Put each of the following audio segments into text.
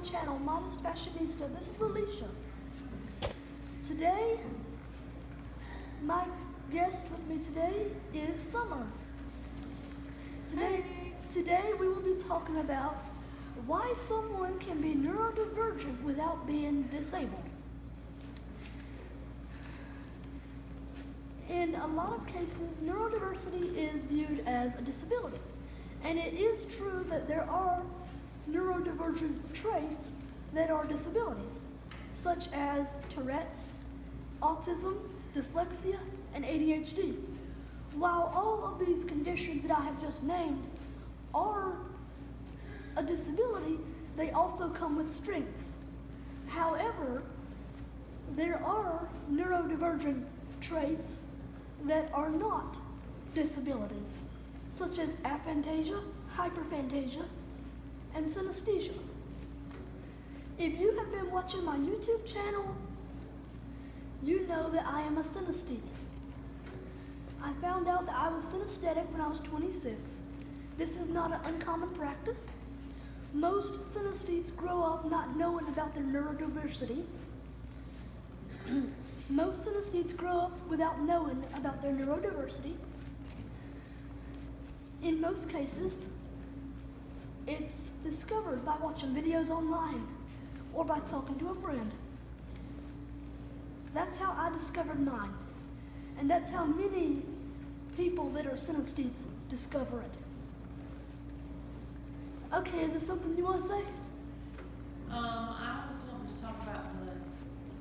channel, Modest Fashionista. This is Alicia. Today, my guest with me today is Summer. Today we will be talking about why someone can be neurodivergent without being disabled. In a lot of cases, neurodiversity is viewed as a disability. And it is true that there are neurodivergent traits that are disabilities, such as Tourette's, autism, dyslexia, and ADHD. While all of these conditions that I have just named are a disability, they also come with strengths. However, there are neurodivergent traits that are not disabilities, such as aphantasia, hyperphantasia, and synesthesia. If you have been watching my YouTube channel, you know that I am a synesthete. I found out that I was synesthetic when I was 26. This is not an uncommon practice. Most synesthetes grow up not knowing about their neurodiversity. Most synesthetes grow up without knowing about their neurodiversity. In most cases, it's discovered by watching videos online or by talking to a friend. That's how I discovered mine. And that's how many people that are synesthetes discover it. Okay, is there something you want to say? I was wanting to talk about the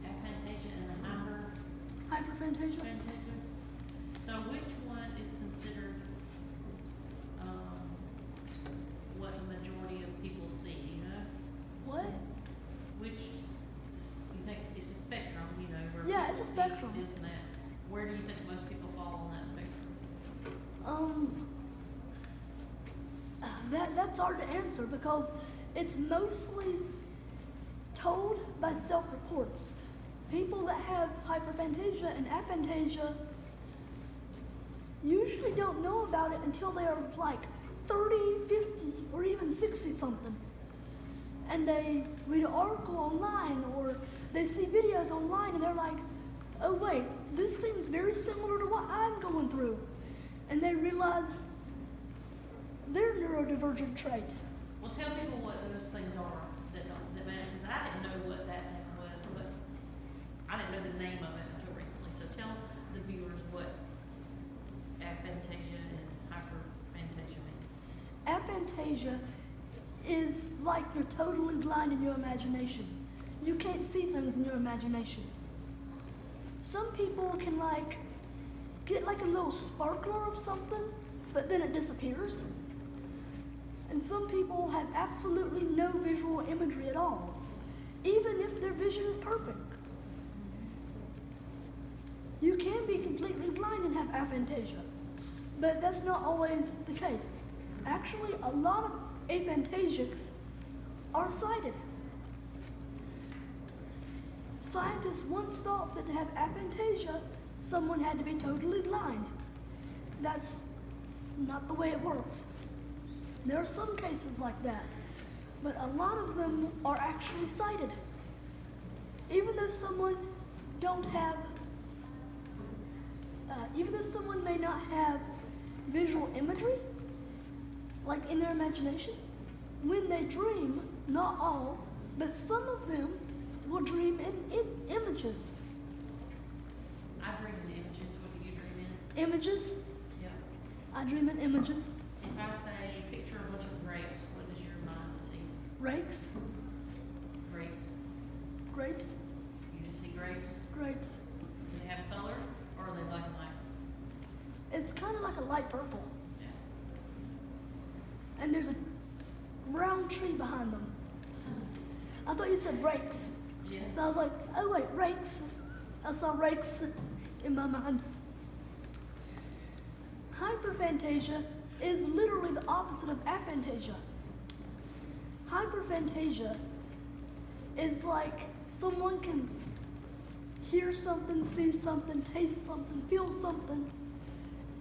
aphantasia and the Hyperphantasia? So which one is considered what the majority of people see, you know? What? Which you think it's a spectrum, you know? Where Yeah, it's a people see spectrum. This and that. Where do you think most people fall on that spectrum? That's hard to answer because it's mostly told by self-reports. People that have hyperphantasia and aphantasia usually don't know about it until they are like 30, 50, or even 60 something. And they read an article online or they see videos online and they're like, oh wait, this seems very similar to what I'm going through. And they realize their neurodivergent trait. Well, tell people what those things are that matter, because I didn't know what that thing was, but I didn't know the name of it until recently. So tell the viewers what aphantasia and hyperphantasia means. Aphantasia is like you're totally blind in your imagination. You can't see things in your imagination. Some people can get a little sparkler of something, but then it disappears. And some people have absolutely no visual imagery at all, even if their vision is perfect. You can be completely blind and have aphantasia, but that's not always the case. Actually, a lot of aphantasics are sighted. Scientists once thought that to have aphantasia, someone had to be totally blind. That's not the way it works. There are some cases like that, but a lot of them are actually sighted. Even though someone may not have visual imagery, like in their imagination, when they dream, not all, but some of them will dream in images. I dream in images. What do you dream in? Images? Yeah. I dream in images. If I say picture a bunch of grapes, what does your mind see? Rakes? Grapes. Grapes? You just see grapes? Grapes. Do they have color or are they black and white? It's kind of like a light purple. Yeah. And there's a brown tree behind them. I thought you said rakes. Yeah. So I was like, oh wait, rakes. I saw rakes in my mind. Hyperphantasia is literally the opposite of aphantasia. Hyperphantasia is like someone can hear something, see something, taste something, feel something,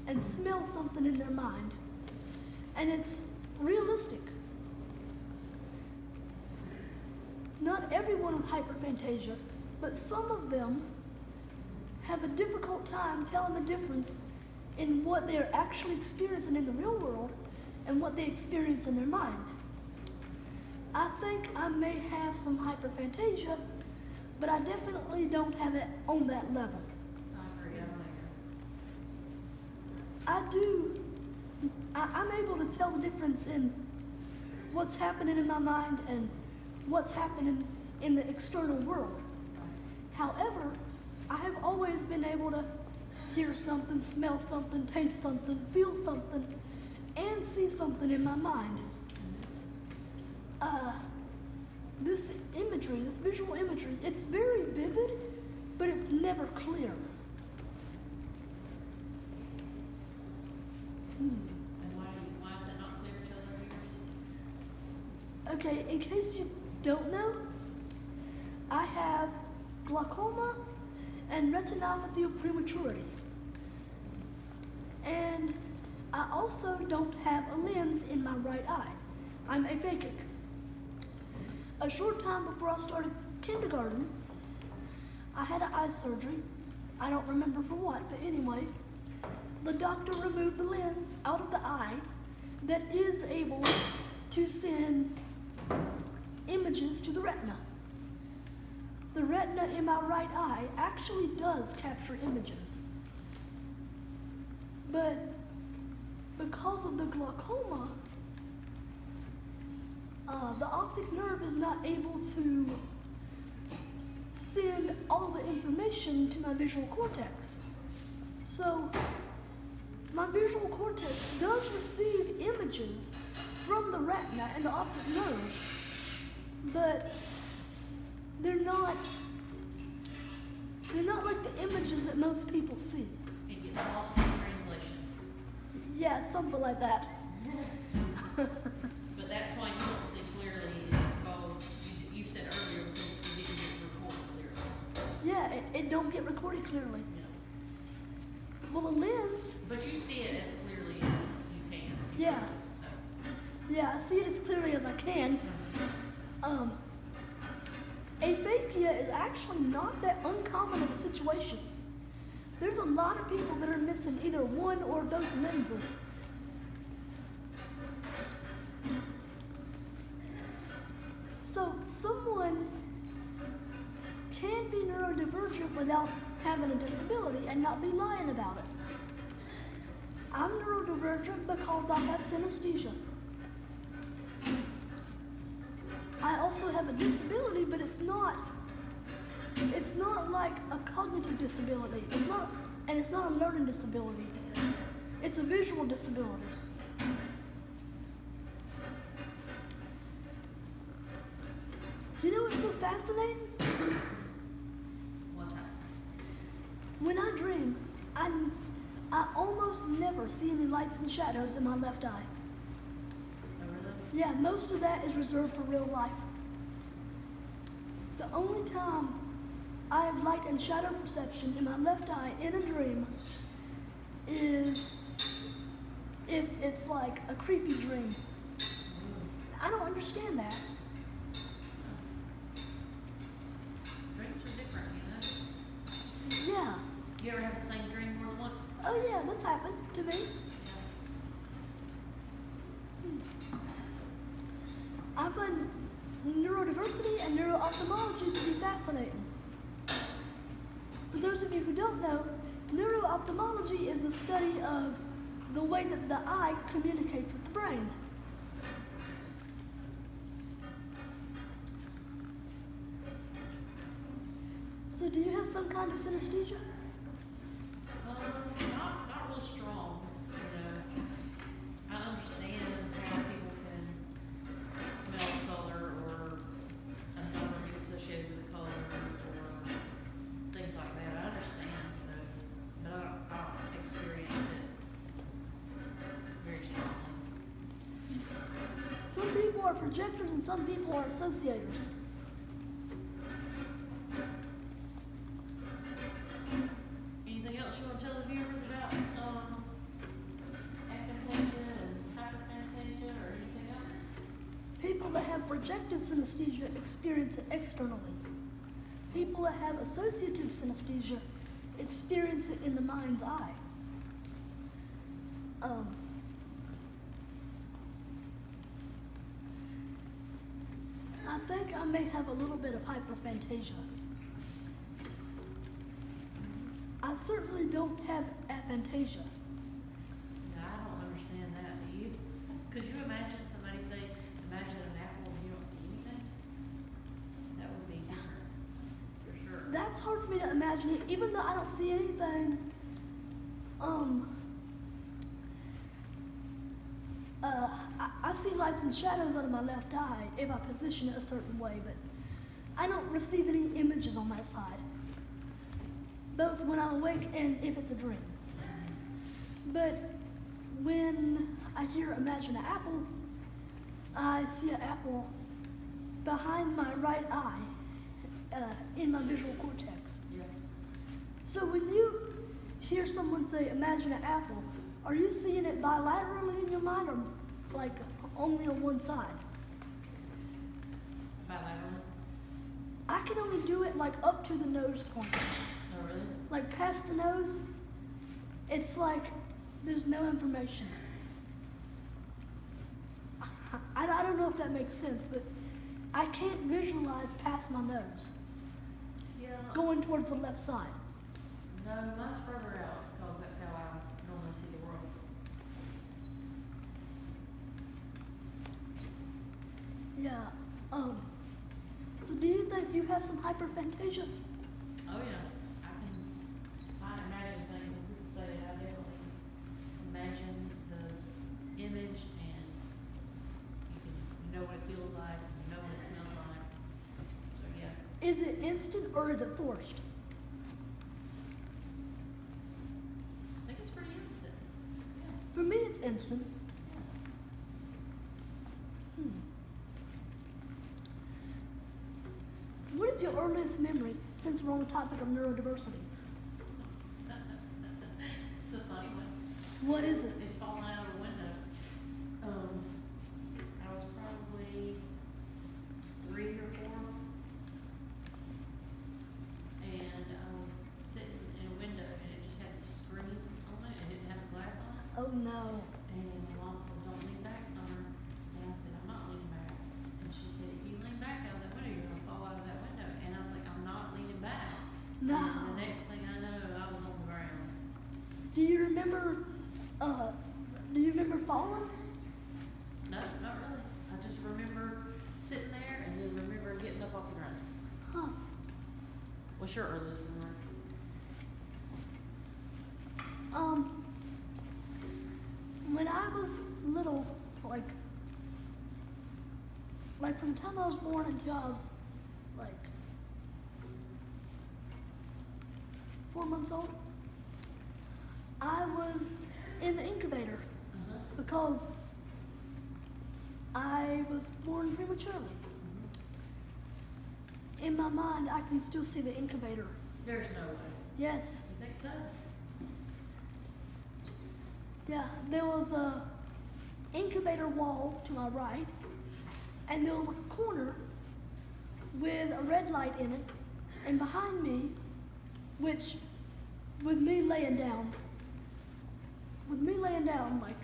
and smell something in their mind. And it's realistic. not everyone with hyperphantasia, but some of them have a difficult time telling the difference in what they're actually experiencing in the real world and what they experience in their mind. I think I may have some hyperphantasia, but I definitely don't have it on that level. I agree, I'm able to tell the difference in what's happening in my mind and what's happening in the external world. However, I have always been able to hear something, smell something, taste something, feel something, and see something in my mind. This imagery, this visual imagery, it's very vivid, but it's never clear. And why is it not clear to other viewers? Okay, in case you don't know, I have glaucoma and retinopathy of prematurity. And I also don't have a lens in my right eye. I'm aphakic. A short time before I started kindergarten, I had an eye surgery. I don't remember for what, but anyway, the doctor removed the lens out of the eye that is able to send images to the retina. The retina in my right eye actually does capture images. But because of the glaucoma, the optic nerve is not able to send all the information to my visual cortex. So my visual cortex does receive images from the retina and the optic nerve, but they're not like the images that most people see. It gets lost in translation. Yeah, something like that. But that's why you don't see clearly, is because you said earlier, because you didn't get recorded clearly. Yeah, it don't get recorded clearly. Yeah. Well, the lens, But you see it as clearly as you can. Yeah. So, yeah, I see it as clearly as I can. Aphakia is actually not that uncommon of a situation. There's a lot of people that are missing either one or both lenses. So someone can be neurodivergent without having a disability and not be lying about it. I'm neurodivergent because I have synesthesia. I also have a disability, but it's not like a cognitive disability. It's not a learning disability. It's a visual disability. You know what's so fascinating? what's happening? When I dream, I almost never see any lights and shadows in my left eye. Oh, really? Yeah, most of that is reserved for real life. The only time I have light and shadow perception in my left eye in a dream is if it's like a creepy dream. I don't understand that. Dreams are different, you know? Yeah. You ever have the same dream more than once? Oh yeah, that's happened to me. I find neurodiversity and neuro-ophthalmology to be fascinating. For those of you who don't know, neuro-ophthalmology is the study of the way that the eye communicates with the brain. So do you have some kind of synesthesia? Not real strong, you know. I understand how people can smell color or a number be associated with a color or things like that. I understand, so, but I don't experience it very strongly. Some people are projectors and some people are associators. Anything else you want to tell the viewers about aphantasia and hyperphantasia or anything else? People that have projective synesthesia experience it externally. People that have associative synesthesia experience it in the mind's eye. I think I may have a little bit of hyperphantasia. I certainly don't have aphantasia. Yeah, I don't understand that. Do you? Could you imagine somebody say, imagine an apple and you don't see anything? That would be different, for sure. That's hard for me to imagine it, even though I don't see anything. I see lights and shadows out of my left eye if I position it a certain way, but I don't receive any images on that side, both when I'm awake and if it's a dream. But when I hear imagine an apple, I see an apple behind my right eye in my visual cortex. Yeah. So when you hear someone say imagine an apple, are you seeing it bilaterally in your mind or like only on one side? Bilateral? I can only do it like up to the nose point. Oh, really? Like past the nose, it's like there's no information. I don't know if that makes sense, but I can't visualize past my nose Yeah. going towards the left side. No, mine's further out because that's how I normally see the world. Yeah. So do you think you have some hyperphantasia? Oh yeah, I imagine things when people say it. I definitely imagine the image and you know what it feels like, you know what it smells like. So yeah, Is it instant or is it forced? I think it's pretty instant. Yeah. For me, it's instant. What is your earliest memory, since we're on the topic of neurodiversity? It's a funny one. What is it? It's falling out of a window. I was probably 3 or 4, and I was sitting in a window, and it just had the screen on it. It didn't have the glass on it. Oh no. And my mom said, "Don't lean back, Summer." And I said, "I'm not leaning back." And she said, "If you lean back out of that window, you're gonna fall out of that window." And I was like, "I'm not leaning back." No. And the next thing I know, I was on the ground. Do you remember? Do you remember falling? No, not really. I just remember sitting there and then remember getting up off the ground. Huh. What's your earliest memory? When I was little, like from the time I was born until I was like 4 months old, I was in the incubator because I was born prematurely. In my mind, I can still see the incubator. There's no way. Yes. You think so? Yeah, there was a incubator wall to my right, and there was like a corner with a red light in it, and behind me, which with me laying down like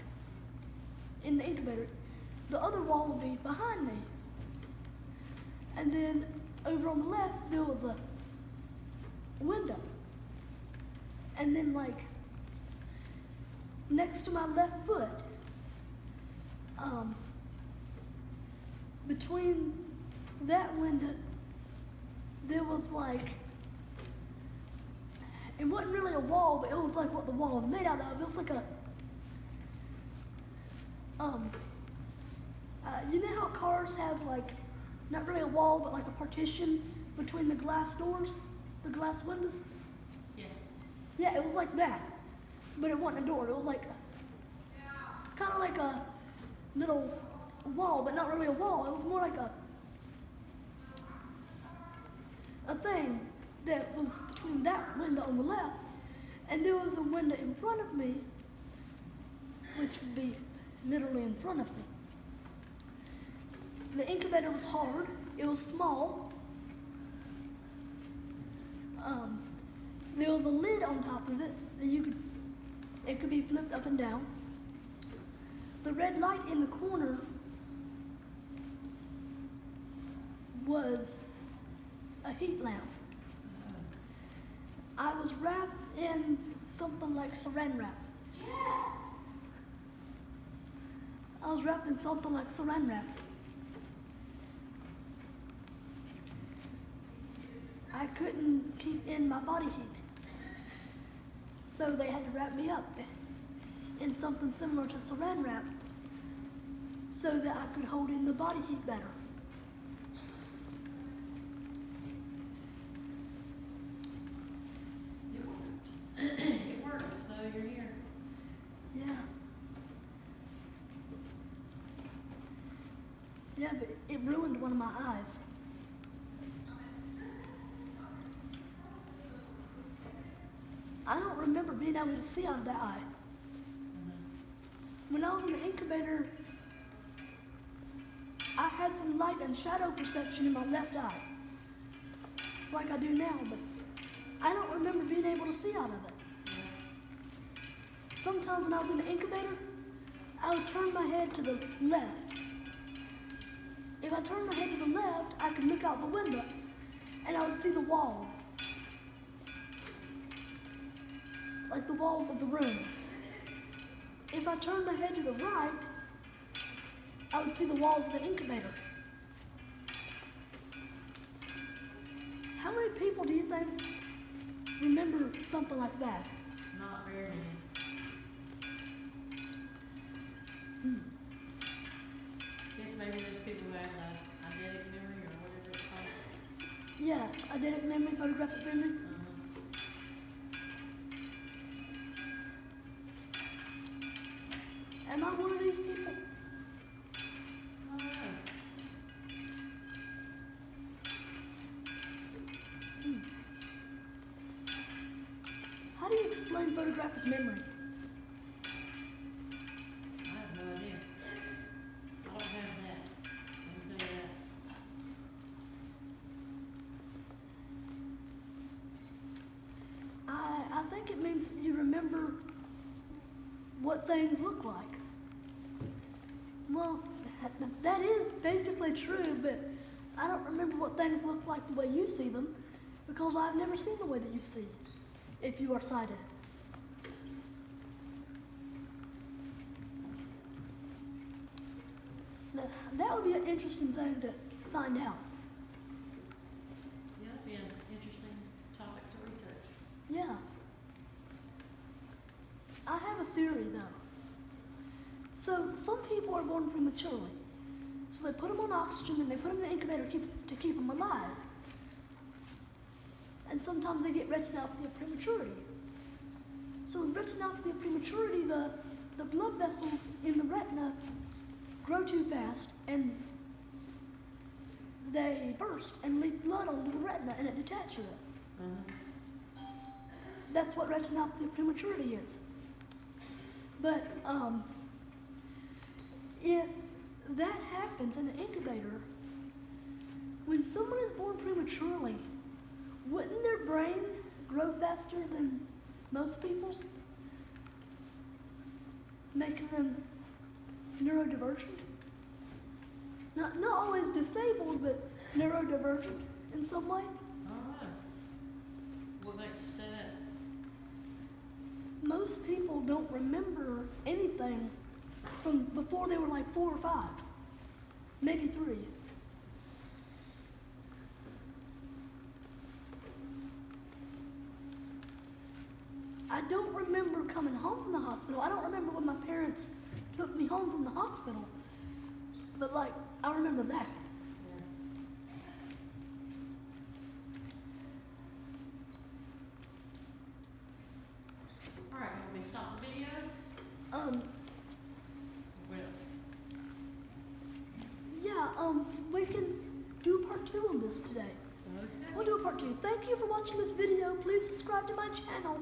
in the incubator, the other wall would be behind me. And then over on the left, there was a window. And then like next to my left foot, between that window, there was like, it wasn't really a wall, but it was like what the wall was made out of. It was like a, you know how cars have like, not really a wall, but like a partition between the glass doors, the glass windows? Yeah. Yeah, it was like that, but it wasn't a door. It was like, kind of like a little wall, but not really a wall. It was more like a thing that was between that window on the left, and there was a window in front of me, which would be literally in front of me. The incubator was hard. It was small. There was a lid on top of it that it could be flipped up and down. The red light in the corner was a heat lamp. I was wrapped in something like saran wrap. I was wrapped in something like saran wrap. I couldn't keep in my body heat. So they had to wrap me up in something similar to saran wrap so that I could hold in the body heat better. It worked, though you're here. Yeah. Yeah, but it ruined one of my eyes. I don't remember being able to see out of that eye. When I was in the incubator, I had some light and shadow perception in my left eye, like I do now, but I don't remember being able to see out of it. Sometimes when I was in the incubator, I would turn my head to the left. If I turned my head to the left, I could look out the window, and I would see the walls. Like the walls of the room. If I turned my head to the right, I would see the walls of the incubator. How many people do you think remember something like that? Not very many. Guess maybe those people who have like eidetic memory or whatever it's called. Yeah, eidetic memory, photographic memory. Am I one of these people? I don't know. I How do you explain photographic memory? have no idea. I don't have that. I can tell you that. I think it means that you remember what things look like. Well, that is basically true, but I don't remember what things look like the way you see them because I've never seen the way that you see if you are sighted. Now, that would be an interesting thing to find out. Yeah, that'd be an interesting topic to research. Yeah. I have a theory though. So some people are born prematurely. So they put them on oxygen and they put them in the incubator to keep them alive. And sometimes they get retinopathy of prematurity. So with retinopathy of prematurity, the blood vessels in the retina grow too fast and they burst and leak blood onto the retina and it detaches it. That's what retinopathy of prematurity is. But if that happens in the incubator, when someone is born prematurely, wouldn't their brain grow faster than most people's, making them neurodivergent? Not always disabled, but neurodivergent in some way. I don't know. What makes you say that? Most people don't remember anything from before they were like 4 or 5, maybe 3. I don't remember coming home from the hospital. I don't remember when my parents took me home from the hospital. But like, I remember that. All right, want me to stop the video? What else? Yeah, we can do part 2 on this today. Okay. We'll do a part 2. Thank you for watching this video. Please subscribe to my channel.